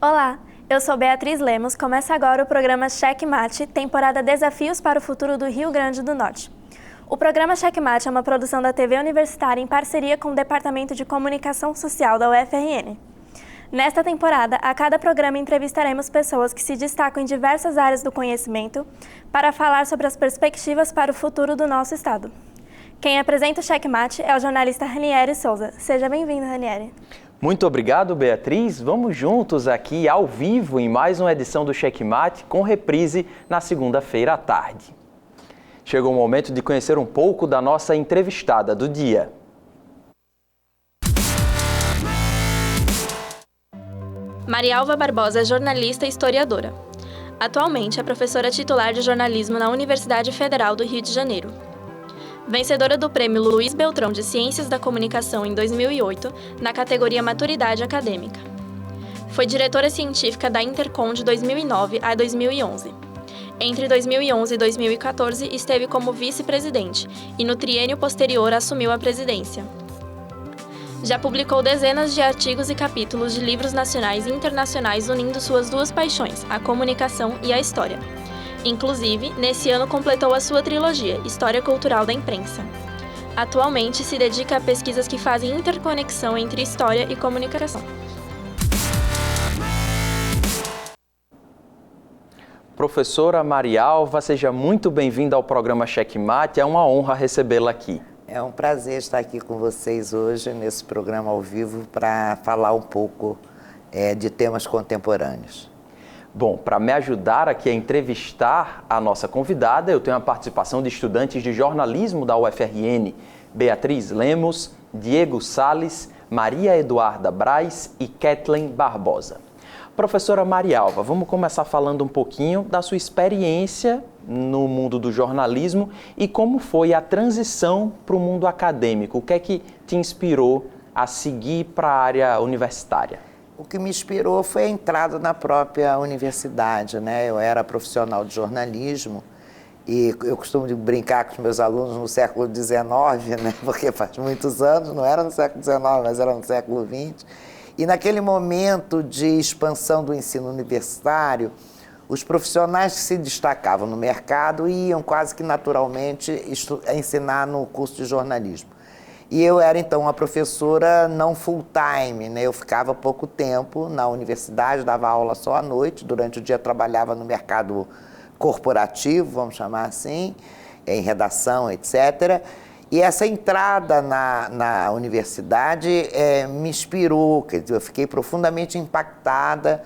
Olá, eu sou Beatriz Lemos. Começa agora o programa Checkmate, temporada Desafios para o Futuro do Rio Grande do Norte. O programa Checkmate é uma produção da TV Universitária em parceria com o Departamento de Comunicação Social da UFRN. Nesta temporada, a cada programa entrevistaremos pessoas que se destacam em diversas áreas do conhecimento para falar sobre as perspectivas para o futuro do nosso estado. Quem apresenta o Checkmate é o jornalista Ranieri Souza. Seja bem-vindo, Ranieri. Muito obrigado, Beatriz. Vamos juntos aqui ao vivo em mais uma edição do Checkmate, com reprise na segunda-feira à tarde. Chegou o momento de conhecer um pouco da nossa entrevistada do dia. Marialva Barbosa é jornalista e historiadora. Atualmente é professora titular de jornalismo na Universidade Federal do Rio de Janeiro. Vencedora do Prêmio Luiz Beltrão de Ciências da Comunicação em 2008, na categoria Maturidade Acadêmica. Foi diretora científica da Intercom de 2009 a 2011. Entre 2011 e 2014, esteve como vice-presidente e no triênio posterior assumiu a presidência. Já publicou dezenas de artigos e capítulos de livros nacionais e internacionais unindo suas duas paixões, a comunicação e a história. Inclusive, nesse ano completou a sua trilogia, História Cultural da Imprensa. Atualmente se dedica a pesquisas que fazem interconexão entre história e comunicação. Professora Marialva, seja muito bem-vinda ao programa Checkmate. É uma honra recebê-la aqui. É um prazer estar aqui com vocês hoje, nesse programa ao vivo, para falar um pouco de temas contemporâneos. Bom, para me ajudar aqui a entrevistar a nossa convidada, eu tenho a participação de estudantes de jornalismo da UFRN, Beatriz Lemos, Diego Salles, Maria Eduarda Braz e Kathleen Barbosa. Professora Marialva, vamos começar falando um pouquinho da sua experiência no mundo do jornalismo e como foi a transição para o mundo acadêmico. O que é que te inspirou a seguir para a área universitária? O que me inspirou foi a entrada na própria universidade, né? Eu era profissional de jornalismo e eu costumo brincar com os meus alunos no século XIX, né? Porque faz muitos anos, não era no século XIX, mas era no século XX. E naquele momento de expansão do ensino universitário, os profissionais que se destacavam no mercado iam quase que naturalmente ensinar no curso de jornalismo. E eu era, então, uma professora não full-time, né? Eu ficava pouco tempo na universidade, dava aula só à noite, durante o dia trabalhava no mercado corporativo, vamos chamar assim, em redação, etc. E essa entrada na universidade me inspirou, quer dizer, eu fiquei profundamente impactada.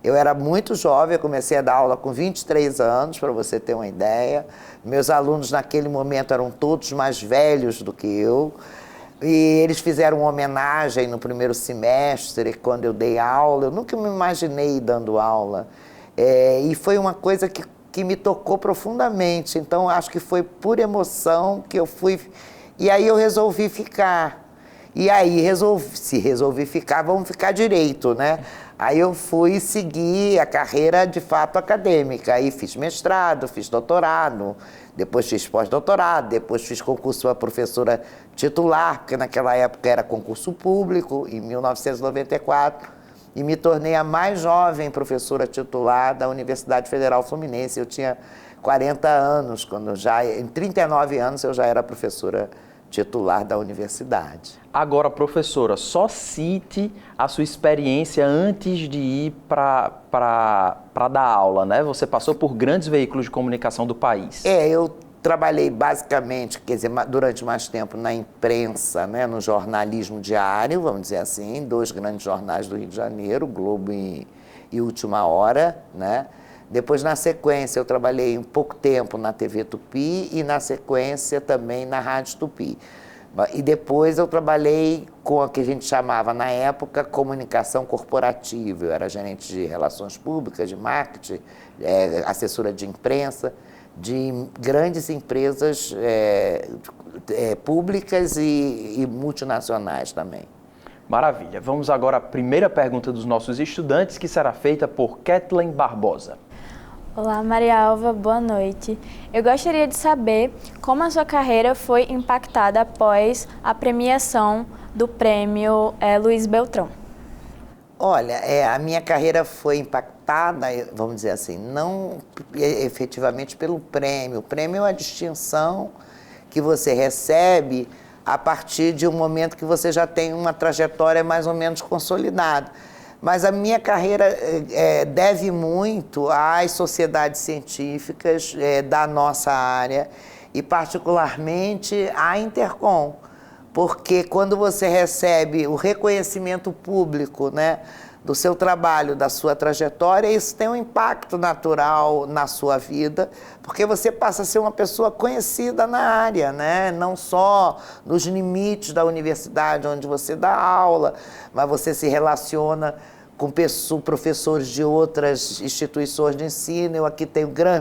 Eu era muito jovem, eu comecei a dar aula com 23 anos, para você ter uma ideia. Meus alunos naquele momento eram todos mais velhos do que eu. E eles fizeram uma homenagem no primeiro semestre, quando eu dei aula. Eu nunca me imaginei dando aula. E foi uma coisa que me tocou profundamente. Então, acho que foi por emoção que eu fui. E aí eu resolvi ficar. E aí, se resolvi ficar, vamos ficar direito, né? Aí eu fui seguir a carreira, de fato, acadêmica. Aí fiz mestrado, fiz doutorado, depois fiz pós-doutorado, depois fiz concurso para professora titular, porque naquela época era concurso público, em 1994, e me tornei a mais jovem professora titular da Universidade Federal Fluminense. Eu tinha 40 anos, em 39 anos eu já era professora titular da universidade. Agora, professora, só cite a sua experiência antes de ir para dar aula, né? Você passou por grandes veículos de comunicação do país. Eu trabalhei basicamente, quer dizer, durante mais tempo na imprensa, né, no jornalismo diário, vamos dizer assim, em dois grandes jornais do Rio de Janeiro, Globo e Última Hora, né? Depois, na sequência, eu trabalhei um pouco tempo na TV Tupi e, na sequência, também na Rádio Tupi. E depois eu trabalhei com o que a gente chamava, na época, comunicação corporativa. Eu era gerente de relações públicas, de marketing, assessora de imprensa, de grandes empresas públicas e multinacionais também. Maravilha. Vamos agora à primeira pergunta dos nossos estudantes, que será feita por Kathleen Barbosa. Olá, Marialva, boa noite. Eu gostaria de saber como a sua carreira foi impactada após a premiação do Prêmio Luiz Beltrão. Olha, a minha carreira foi impactada, vamos dizer assim, não efetivamente pelo prêmio. O prêmio é uma distinção que você recebe a partir de um momento que você já tem uma trajetória mais ou menos consolidada. Mas a minha carreira deve muito às sociedades científicas da nossa área e particularmente à Intercom, porque quando você recebe o reconhecimento público, né, do seu trabalho, da sua trajetória, isso tem um impacto natural na sua vida, porque você passa a ser uma pessoa conhecida na área, né? Não só nos limites da universidade onde você dá aula, mas você se relaciona com professores de outras instituições de ensino. Eu aqui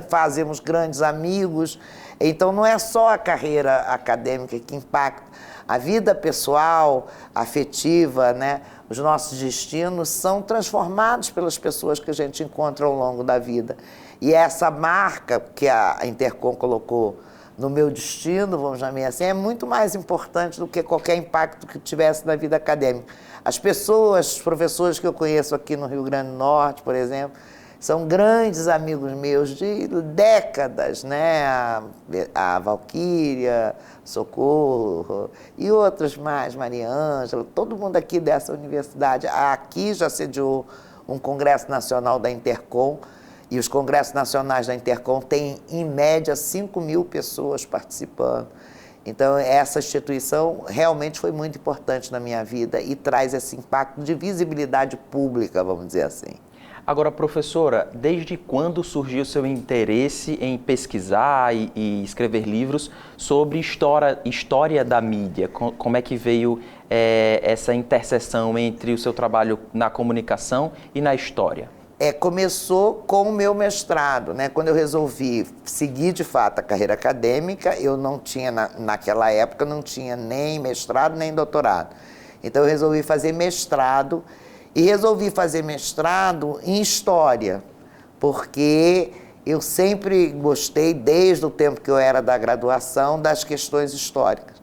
fazemos grandes amigos. Então, não é só a carreira acadêmica que impacta. A vida pessoal, afetiva, né? Os nossos destinos são transformados pelas pessoas que a gente encontra ao longo da vida. E essa marca que a Intercom colocou no meu destino, vamos chamar assim, é muito mais importante do que qualquer impacto que tivesse na vida acadêmica. As pessoas, os professores que eu conheço aqui no Rio Grande do Norte, por exemplo, são grandes amigos meus de décadas, né? A Valquíria, Socorro e outras mais, Maria Ângela, todo mundo aqui dessa universidade. Aqui já sediou um congresso nacional da Intercom, e os congressos nacionais da Intercom têm, em média, 5.000 pessoas participando. Então, essa instituição realmente foi muito importante na minha vida e traz esse impacto de visibilidade pública, vamos dizer assim. Agora, professora, desde quando surgiu seu interesse em pesquisar e escrever livros sobre história da mídia? Como é que veio essa interseção entre o seu trabalho na comunicação e na história? Começou com o meu mestrado, né? Quando eu resolvi seguir de fato a carreira acadêmica, eu não tinha, naquela época, não tinha nem mestrado nem doutorado. Então eu resolvi fazer mestrado. E resolvi fazer mestrado em História, porque eu sempre gostei, desde o tempo que eu era da graduação, das questões históricas.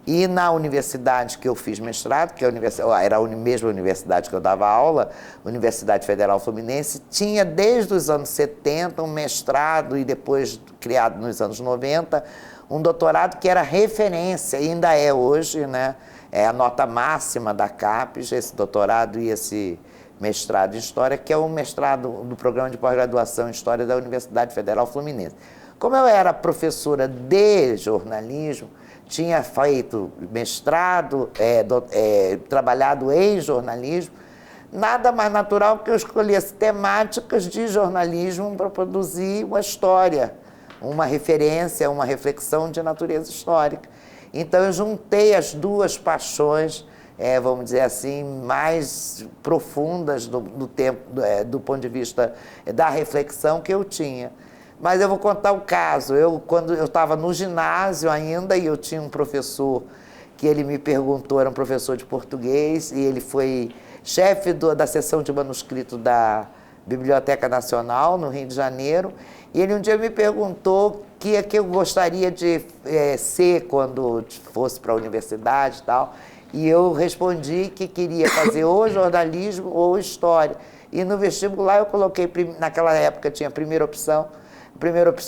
E na universidade que eu fiz mestrado, que era a mesma universidade que eu dava aula, Universidade Federal Fluminense, tinha desde os anos 70 um mestrado e depois criado nos anos 90, um doutorado que era referência, e ainda é hoje, né? É a nota máxima da CAPES, esse doutorado e esse mestrado em História, que é o mestrado do programa de pós-graduação em História da Universidade Federal Fluminense. Como eu era professora de jornalismo, tinha feito mestrado, trabalhado em jornalismo, nada mais natural que eu escolhesse temáticas de jornalismo para produzir uma história, uma referência, uma reflexão de natureza histórica. Então, eu juntei as duas paixões, vamos dizer assim, mais profundas do ponto de vista da reflexão que eu tinha. Mas eu vou contar o caso. Quando eu estava no ginásio ainda, e eu tinha um professor que ele me perguntou, era um professor de português, e ele foi chefe da seção de manuscrito da Biblioteca Nacional, no Rio de Janeiro, e ele um dia me perguntou o que é que eu gostaria de ser quando fosse para a universidade e tal, e eu respondi que queria fazer ou jornalismo ou história. E no vestibular eu coloquei, naquela época tinha a primeira opção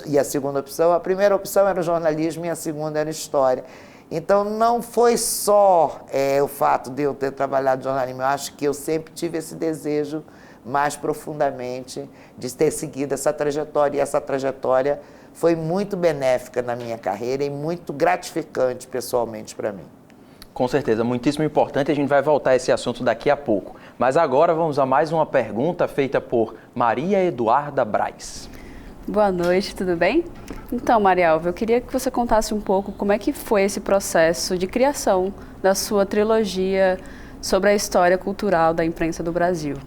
e a segunda opção. A primeira opção era o jornalismo e a segunda era história. Então, não foi só o fato de eu ter trabalhado jornalismo, eu acho que eu sempre tive esse desejo mais profundamente de ter seguido essa trajetória, e essa trajetória foi muito benéfica na minha carreira e muito gratificante pessoalmente para mim. Com certeza, muitíssimo importante, a gente vai voltar a esse assunto daqui a pouco. Mas agora vamos a mais uma pergunta feita por Maria Eduarda Braz. Boa noite, tudo bem? Então, Maria Alva, eu queria que você contasse um pouco como é que foi esse processo de criação da sua trilogia sobre a história cultural da imprensa do Brasil.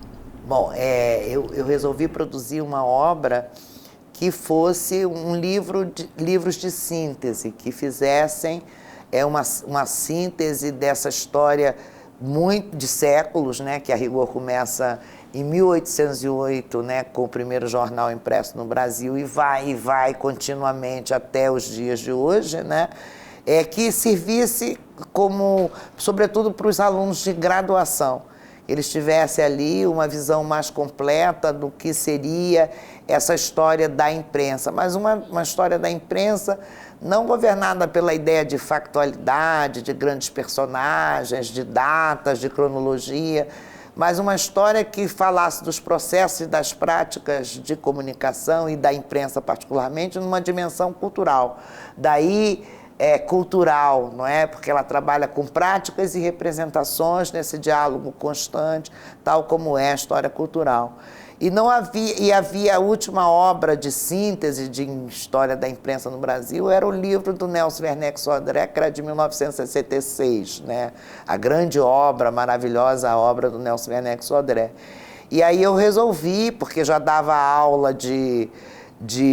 Bom, eu resolvi produzir uma obra que fosse um livros de síntese, que fizessem uma síntese dessa história muito de séculos, né, que a rigor começa em 1808, né, com o primeiro jornal impresso no Brasil, e vai continuamente até os dias de hoje, né, que servisse como, sobretudo para os alunos de graduação. eles tivessem ali uma visão mais completa do que seria essa história da imprensa, mas uma história da imprensa não governada pela ideia de factualidade, de grandes personagens, de datas, de cronologia, mas uma história que falasse dos processos e das práticas de comunicação e da imprensa particularmente numa dimensão cultural. Daí cultural, não é? Porque ela trabalha com práticas e representações nesse diálogo constante, tal como é a história cultural. E havia a última obra de síntese de história da imprensa no Brasil, era o livro do Nelson Werneck Sodré, que era de 1966, né? A grande obra, maravilhosa obra do Nelson Werneck Sodré. E aí eu resolvi, porque já dava aula de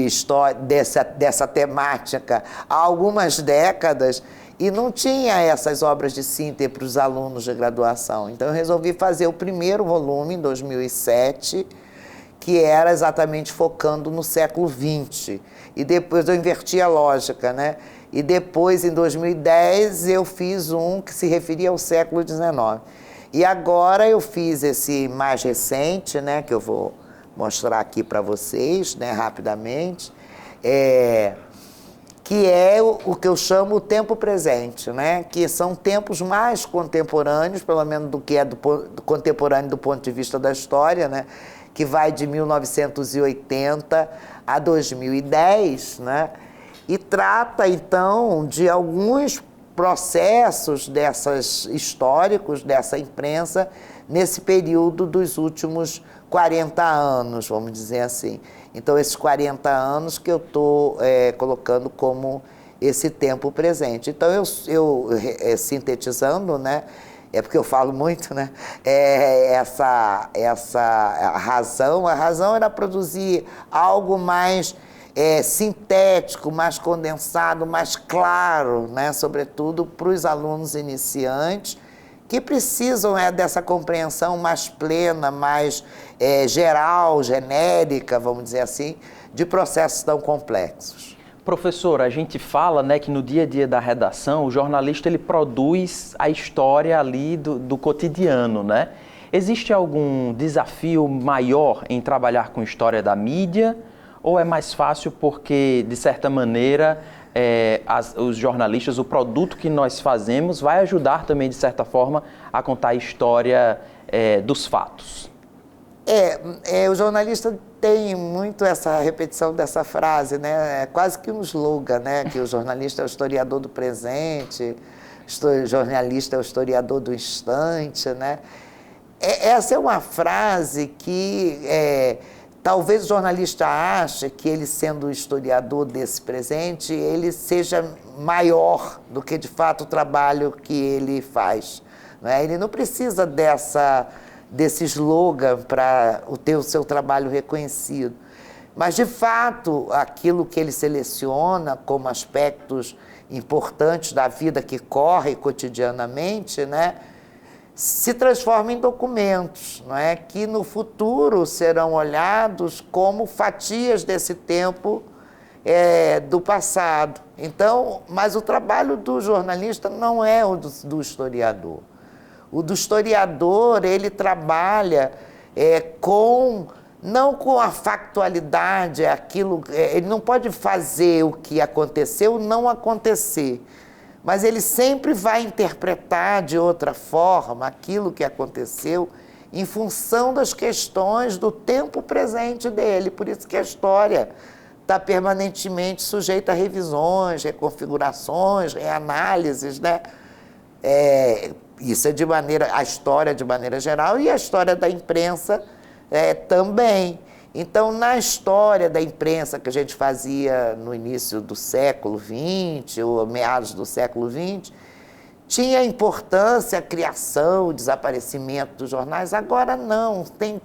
história, dessa temática há algumas décadas, e não tinha essas obras de síntese para os alunos de graduação. Então eu resolvi fazer o primeiro volume, em 2007, que era exatamente focando no século XX. E depois eu inverti a lógica, né? E depois, em 2010, eu fiz um que se referia ao século XIX. E agora eu fiz esse mais recente, né? Que eu vou mostrar aqui para vocês, né? Rapidamente. Que é o que eu chamo o tempo presente, né? Que são tempos mais contemporâneos, pelo menos do que é do contemporâneo do ponto de vista da história, né? Que vai de 1980 a 2010, né? E trata, então, de alguns processos históricos dessa imprensa nesse período dos últimos 40 anos, vamos dizer assim. Então, esses 40 anos que eu estou colocando como esse tempo presente. Então, eu sintetizando, né? É porque eu falo muito, né? A razão era produzir algo mais sintético, mais condensado, mais claro, né? Sobretudo para os alunos iniciantes, que precisam dessa compreensão mais plena, mais geral, genérica, vamos dizer assim, de processos tão complexos. Professor, a gente fala, né, que no dia a dia da redação, o jornalista ele produz a história ali do cotidiano, né? Existe algum desafio maior em trabalhar com história da mídia? Ou é mais fácil porque, de certa maneira, os jornalistas, o produto que nós fazemos vai ajudar também, de certa forma, a contar a história dos fatos? O jornalista tem muito essa repetição dessa frase, né? É quase que um slogan, né? Que o jornalista é o historiador do presente, o jornalista é o historiador do instante, né? Essa é uma frase que talvez o jornalista ache que ele, sendo o historiador desse presente, ele seja maior do que, de fato, o trabalho que ele faz, né? Ele não precisa desse slogan para ter o seu trabalho reconhecido. Mas, de fato, aquilo que ele seleciona como aspectos importantes da vida que corre cotidianamente, né, se transforma em documentos, não é? Que no futuro serão olhados como fatias desse tempo do passado. Então, mas o trabalho do jornalista não é o do historiador. O do historiador, ele trabalha não com a factualidade, ele não pode fazer o que aconteceu não acontecer, mas ele sempre vai interpretar de outra forma aquilo que aconteceu em função das questões do tempo presente dele. Por isso que a história está permanentemente sujeita a revisões, reconfigurações, reanálises, né? Isso a história de maneira geral e a história da imprensa também. Então, na história da imprensa que a gente fazia no início do século XX, ou meados do século XX, tinha importância a criação, o desaparecimento dos jornais. Agora não, tem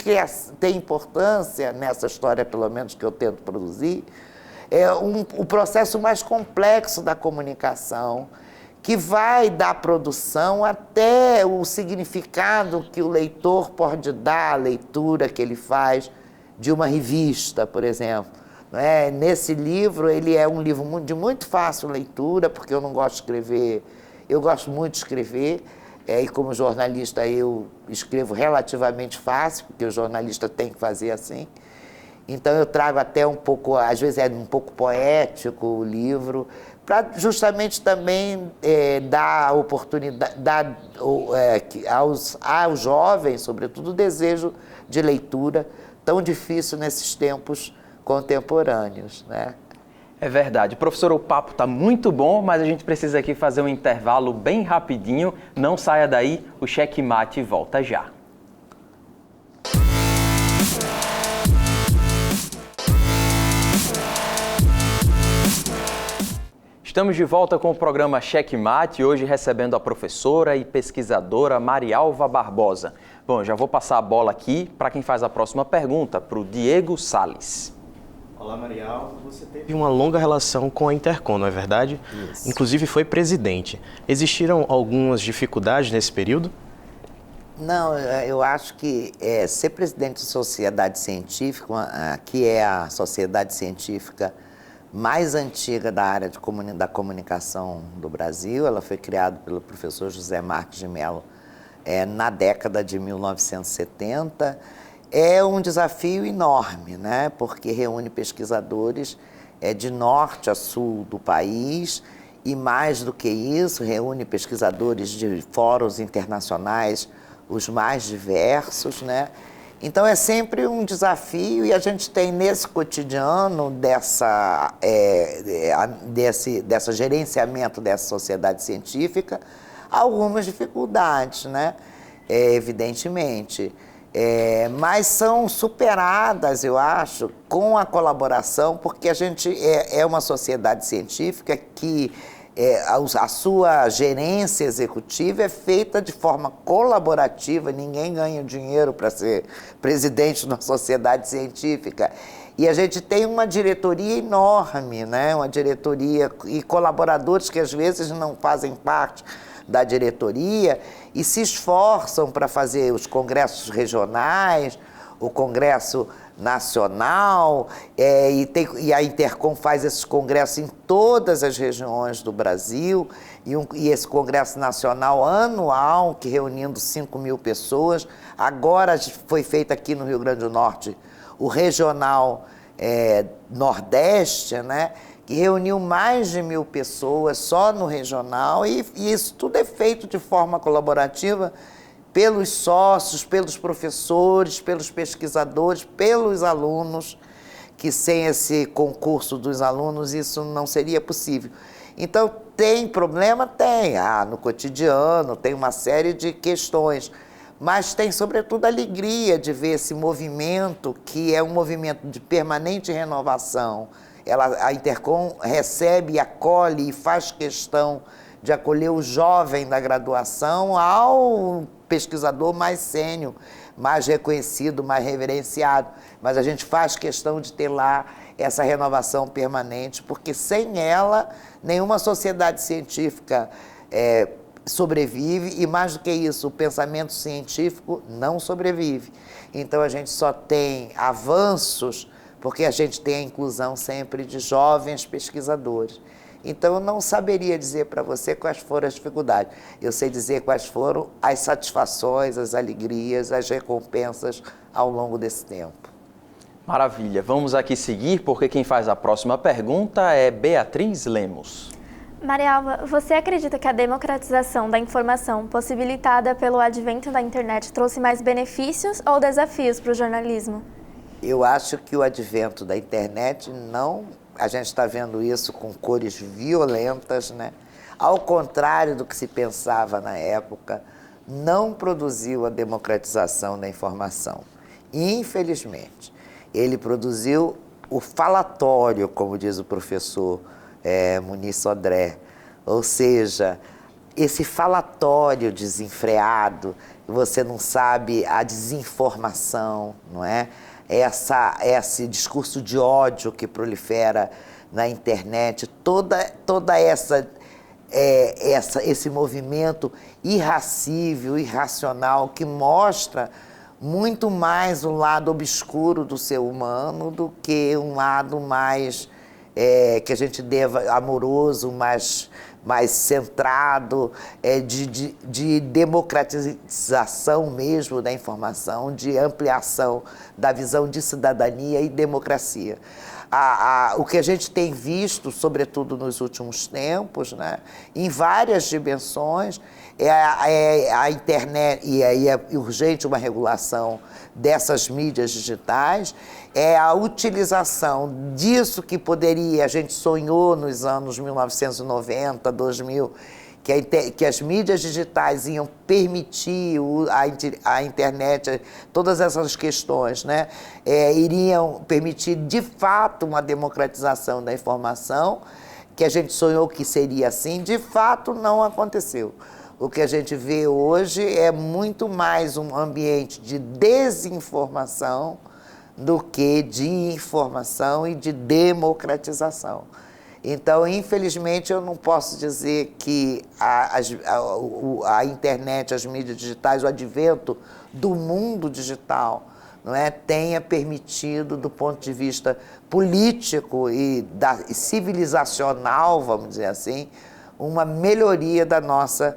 importância, nessa história pelo menos que eu tento produzir, o processo mais complexo da comunicação, que vai da produção até o significado que o leitor pode dar à leitura que ele faz de uma revista, por exemplo. Nesse livro, ele é um livro de muito fácil leitura, porque eu não gosto de escrever, eu gosto muito de escrever, E como jornalista eu escrevo relativamente fácil, porque o jornalista tem que fazer assim. Então eu trago até um pouco, às vezes é um pouco poético o livro, para justamente também dar oportunidade, aos jovens, sobretudo, o desejo de leitura tão difícil nesses tempos contemporâneos, né? É verdade. Professor, o papo está muito bom, mas a gente precisa aqui fazer um intervalo bem rapidinho. Não saia daí, o Checkmate volta já. Estamos de volta com o programa Checkmate, hoje recebendo a professora e pesquisadora Marialva Barbosa. Bom, já vou passar a bola aqui para quem faz a próxima pergunta, para o Diego Salles. Olá, Marialva. Você teve uma longa relação com a Intercom, não é verdade? Isso. Inclusive foi presidente. Existiram algumas dificuldades nesse período? Não, eu acho que ser presidente de sociedade científica, que é a sociedade científica mais antiga da área da comunicação do Brasil, ela foi criada pelo professor José Marques de Mello na década de 1970, é um desafio enorme, né? Porque reúne pesquisadores de norte a sul do país e, mais do que isso, reúne pesquisadores de fóruns internacionais, os mais diversos, né? Então é sempre um desafio e a gente tem nesse cotidiano dessa gerenciamento dessa sociedade científica algumas dificuldades, né? Evidentemente. Mas são superadas, eu acho, com a colaboração, porque a gente é uma sociedade científica que a sua gerência executiva é feita de forma colaborativa, ninguém ganha dinheiro para ser presidente de uma sociedade científica. E a gente tem uma diretoria enorme, né? Uma diretoria e colaboradores que às vezes não fazem parte da diretoria e se esforçam para fazer os congressos regionais, o congresso nacional, e a Intercom faz esses congressos em todas as regiões do Brasil, e esse congresso nacional anual, que reunindo 5.000 pessoas. Agora foi feito aqui no Rio Grande do Norte o regional Nordeste, né? Que reuniu mais de 1.000 pessoas só no regional, e isso tudo é feito de forma colaborativa pelos sócios, pelos professores, pelos pesquisadores, pelos alunos, que sem esse concurso dos alunos isso não seria possível. Então, tem problema? Tem. No cotidiano tem uma série de questões, mas tem, sobretudo, a alegria de ver esse movimento, que é um movimento de permanente renovação. A Intercom recebe, acolhe e faz questão de acolher o jovem da graduação ao pesquisador mais sênior, mais reconhecido, mais reverenciado. Mas a gente faz questão de ter lá essa renovação permanente, porque sem ela, nenhuma sociedade científica sobrevive, e mais do que isso, o pensamento científico não sobrevive. Então a gente só tem avanços porque a gente tem a inclusão sempre de jovens pesquisadores. Então, eu não saberia dizer para você quais foram as dificuldades. Eu sei dizer quais foram as satisfações, as alegrias, as recompensas ao longo desse tempo. Maravilha. Vamos aqui seguir, porque quem faz a próxima pergunta é Beatriz Lemos. Marialva, você acredita que a democratização da informação possibilitada pelo advento da internet trouxe mais benefícios ou desafios para o jornalismo? Eu acho que o advento da internet a gente está vendo isso com cores violentas, né? Ao contrário do que se pensava na época, não produziu a democratização da informação. Infelizmente, ele produziu o falatório, como diz o professor Muniz Sodré, ou seja, esse falatório desenfreado, você não sabe a desinformação, não é? Esse discurso de ódio que prolifera na internet, toda esse movimento irracível, irracional, que mostra muito mais o lado obscuro do ser humano do que um lado mais que a gente deva amoroso, mais centrado, de democratização mesmo da informação, de ampliação da visão de cidadania e democracia. O que a gente tem visto, sobretudo nos últimos tempos, né, em várias dimensões, a internet, e aí é urgente uma regulação dessas mídias digitais, é a utilização disso que a gente sonhou nos anos 1990, 2000, que as mídias digitais iam permitir a internet, todas essas questões, né, iriam permitir de fato uma democratização da informação, que a gente sonhou que seria assim, de fato não aconteceu. O que a gente vê hoje é muito mais um ambiente de desinformação do que de informação e de democratização. Então, infelizmente, eu não posso dizer que a internet, as mídias digitais, o advento do mundo digital, não é, tenha permitido, do ponto de vista político e civilizacional, vamos dizer assim, uma melhoria da nossa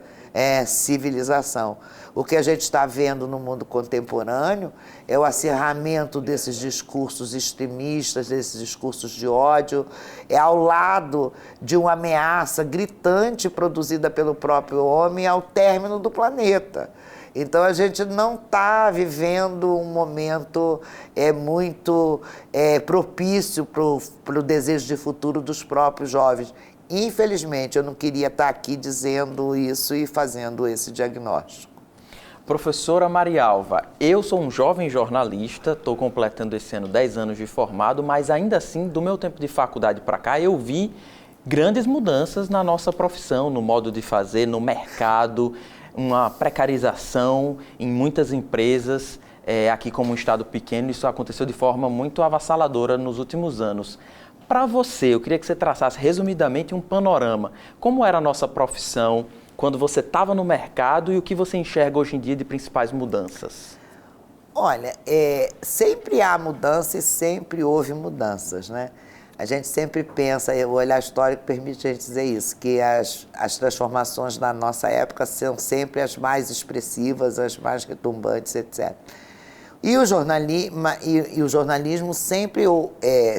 civilização. O que a gente está vendo no mundo contemporâneo é o acirramento desses discursos extremistas, desses discursos de ódio, ao lado de uma ameaça gritante produzida pelo próprio homem ao término do planeta. Então, a gente não está vivendo um momento muito propício para o desejo de futuro dos próprios jovens. Infelizmente, eu não queria estar aqui dizendo isso e fazendo esse diagnóstico. Professora Marialva, eu sou um jovem jornalista, estou completando esse ano 10 anos de formado, mas ainda assim, do meu tempo de faculdade para cá, eu vi grandes mudanças na nossa profissão, no modo de fazer, no mercado, uma precarização em muitas empresas. Aqui como um estado pequeno, isso aconteceu de forma muito avassaladora nos últimos anos. Para você, eu queria que você traçasse resumidamente um panorama. Como era a nossa profissão quando você estava no mercado e o que você enxerga hoje em dia de principais mudanças? Olha, sempre há mudança e sempre houve mudanças, né? A gente sempre pensa, o olhar histórico permite a gente dizer isso, que as transformações na nossa época são sempre as mais expressivas, as mais retumbantes, etc. E o jornalismo sempre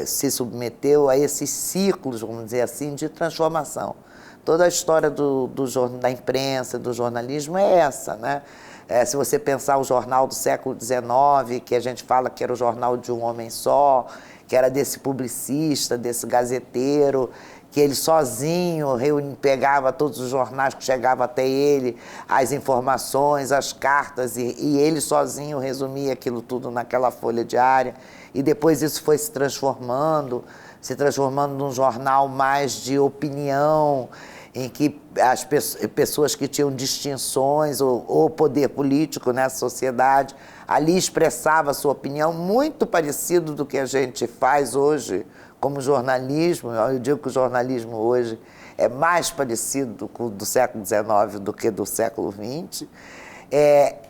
se submeteu a esses ciclos, vamos dizer assim, de transformação. Toda a história da imprensa, do jornalismo é essa, né? Se você pensar o jornal do século XIX, que a gente fala que era o jornal de um homem só, que era desse publicista, desse gazeteiro, que ele sozinho pegava todos os jornais que chegavam até ele, as informações, as cartas, e ele sozinho resumia aquilo tudo naquela folha diária. E depois isso foi se transformando num jornal mais de opinião, em que as pessoas que tinham distinções ou poder político nessa sociedade, ali expressava a sua opinião, muito parecido do que a gente faz hoje como jornalismo. Eu digo que o jornalismo hoje é mais parecido com o do século XIX do que do século XX.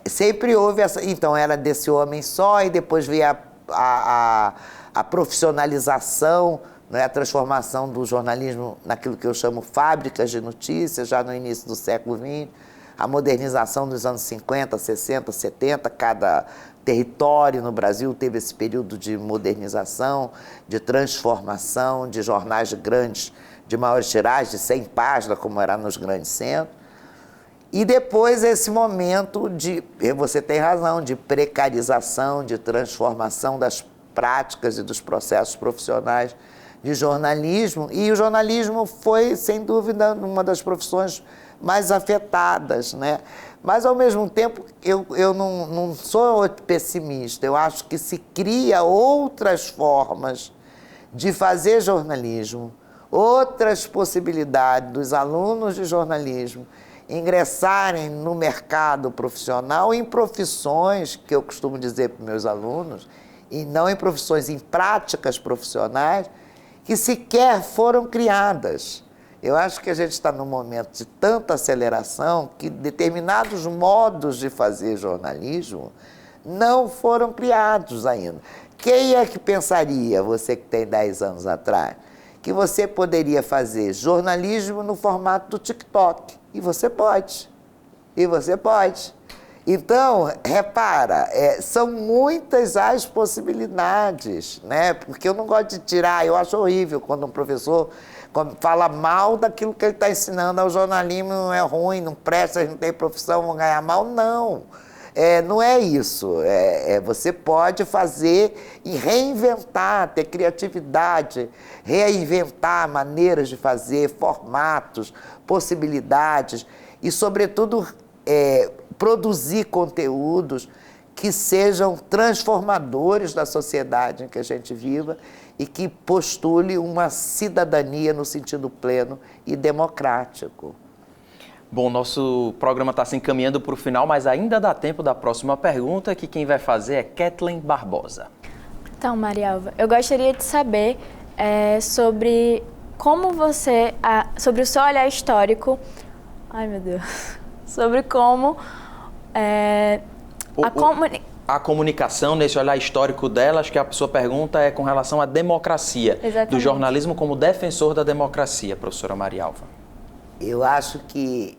Sempre houve essa... Então, era desse homem só, e depois veio a profissionalização, né, a transformação do jornalismo naquilo que eu chamo fábricas de notícias, já no início do século XX, a modernização dos anos 50, 60, 70, cada território no Brasil teve esse período de modernização, de transformação, de jornais grandes, de maiores tiragens, de 100 páginas, como era nos grandes centros. E depois esse momento você tem razão, de precarização, de transformação das práticas e dos processos profissionais de jornalismo, e o jornalismo foi, sem dúvida, uma das profissões mais afetadas, né? Mas, ao mesmo tempo, eu não sou pessimista. Eu acho que se cria outras formas de fazer jornalismo, outras possibilidades dos alunos de jornalismo ingressarem no mercado profissional em profissões, que eu costumo dizer para os meus alunos, e não em profissões, em práticas profissionais, que sequer foram criadas. Eu acho que a gente está num momento de tanta aceleração que determinados modos de fazer jornalismo não foram criados ainda. Quem é que pensaria, você que tem 10 anos atrás, que você poderia fazer jornalismo no formato do TikTok. E você pode. E você pode. Então, repara, são muitas as possibilidades, né? Porque eu não gosto de tirar, eu acho horrível quando um professor fala mal daquilo que ele está ensinando. O jornalismo não é ruim, não presta, não tem profissão, vão ganhar mal. Não, não é isso. Você pode fazer e reinventar, ter criatividade, reinventar maneiras de fazer, formatos, possibilidades e, sobretudo, produzir conteúdos que sejam transformadores da sociedade em que a gente viva e que postule uma cidadania no sentido pleno e democrático. Bom, nosso programa está se encaminhando para o final, mas ainda dá tempo da próxima pergunta, que quem vai fazer é Kathleen Barbosa. Então, Marialva, eu gostaria de saber sobre como você, sobre o seu olhar histórico, ai meu Deus, sobre como a comunicação, nesse olhar histórico dela, acho que a sua pergunta é com relação à democracia, Exatamente. Do jornalismo como defensor da democracia, professora Marialva. Eu acho que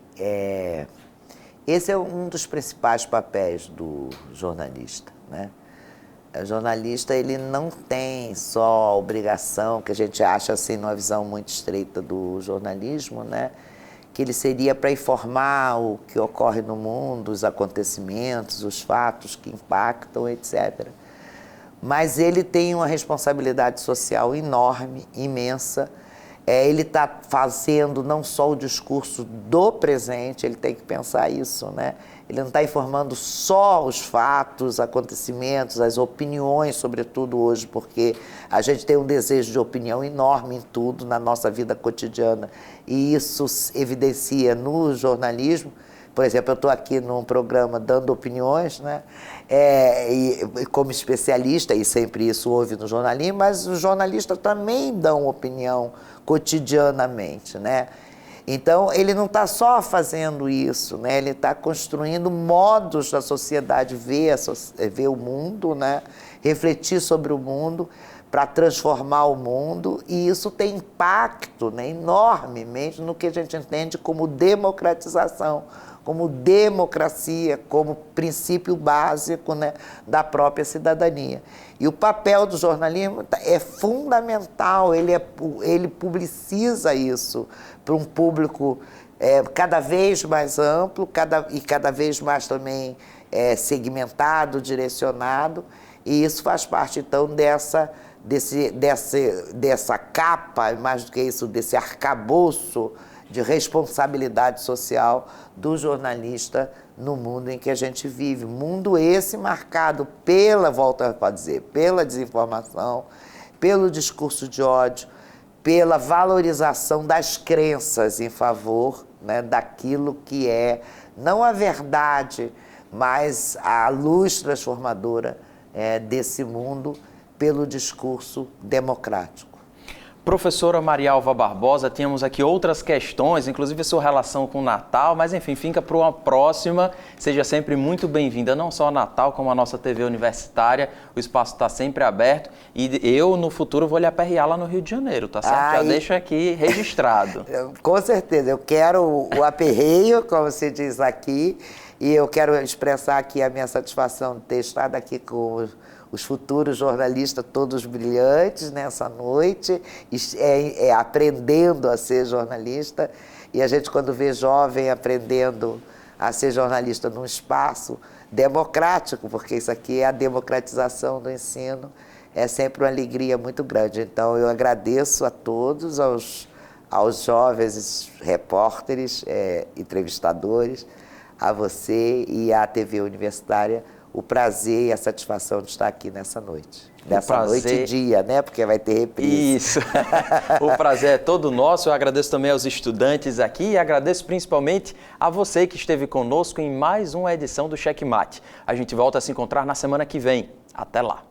esse é um dos principais papéis do jornalista, né? O jornalista, ele não tem só a obrigação, que a gente acha assim, numa visão muito estreita do jornalismo, né? Que ele seria para informar o que ocorre no mundo, os acontecimentos, os fatos que impactam, etc. Mas ele tem uma responsabilidade social enorme, imensa. Ele está fazendo não só o discurso do presente, ele tem que pensar isso, né? Ele não está informando só os fatos, acontecimentos, as opiniões, sobretudo hoje, porque a gente tem um desejo de opinião enorme em tudo, na nossa vida cotidiana, e isso evidencia no jornalismo. Por exemplo, eu estou aqui num programa dando opiniões, né? E como especialista, e sempre isso houve no jornalismo, mas os jornalistas também dão opinião cotidianamente, né? Então, ele não está só fazendo isso, né? Ele está construindo modos da sociedade ver o mundo, né? Refletir sobre o mundo para transformar o mundo, e isso tem impacto, né, enormemente no que a gente entende como democratização, como democracia, como princípio básico, né, da própria cidadania. E o papel do jornalismo é fundamental, ele publiciza isso para um público cada vez mais amplo e cada vez mais também segmentado, direcionado, e isso faz parte, então, dessa capa, mais do que isso, desse arcabouço de responsabilidade social do jornalista no mundo em que a gente vive. Mundo esse marcado pela desinformação, pelo discurso de ódio, pela valorização das crenças em favor, né, daquilo que é, não a verdade, mas a luz transformadora desse mundo pelo discurso democrático. Professora Marialva Barbosa, tínhamos aqui outras questões, inclusive a sua relação com o Natal, mas enfim, fica para uma próxima. Seja sempre muito bem-vinda, não só a Natal, como a nossa TV universitária. O espaço está sempre aberto e eu, no futuro, vou lhe aperrear lá no Rio de Janeiro, tá certo? Já deixo aqui registrado. Com certeza, eu quero o aperreio, como se diz aqui, e eu quero expressar aqui a minha satisfação de ter estado aqui com os futuros jornalistas todos brilhantes nessa noite, aprendendo a ser jornalista. E a gente, quando vê jovem aprendendo a ser jornalista num espaço democrático, porque isso aqui é a democratização do ensino, é sempre uma alegria muito grande. Então, eu agradeço a todos, aos jovens repórteres, entrevistadores, a você e à TV Universitária, o prazer e a satisfação de estar aqui nessa noite. Nessa noite e dia, né? Porque vai ter reprise. Isso. O prazer é todo nosso. Eu agradeço também aos estudantes aqui e agradeço principalmente a você que esteve conosco em mais uma edição do Checkmate. A gente volta a se encontrar na semana que vem. Até lá.